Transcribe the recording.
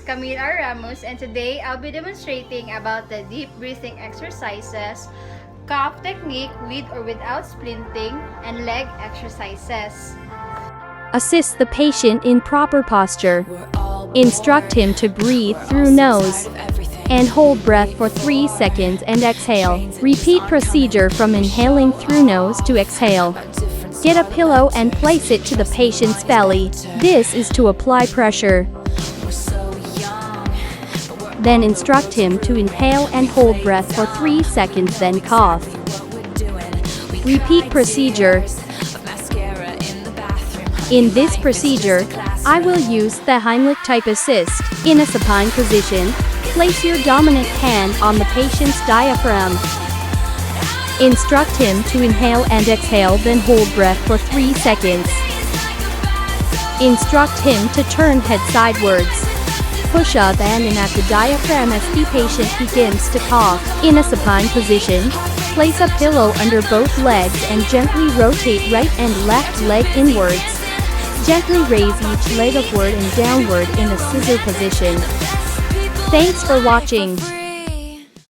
Camille R. Ramos, and today I'll be demonstrating about the deep breathing exercises, cough technique with or without splinting, and leg exercises. Assist the patient in proper posture. Instruct him to breathe through nose and hold breath for 3 seconds and exhale. Repeat procedure from inhaling through nose to exhale. Get a pillow and place it to the patient's belly. This is to apply pressure. Then instruct him to inhale and hold breath for 3 seconds, then cough. Repeat procedure. In this procedure, I will use the Heimlich type assist. In a supine position, place your dominant hand on the patient's diaphragm. Instruct him to inhale and exhale, then hold breath for 3 seconds. Instruct him to turn head sidewards. Push up and in at the diaphragm as the patient begins to cough. In a supine position, place a pillow under both legs and gently rotate right and left leg inwards. Gently raise each leg upward and downward in a scissor position. Thanks for watching.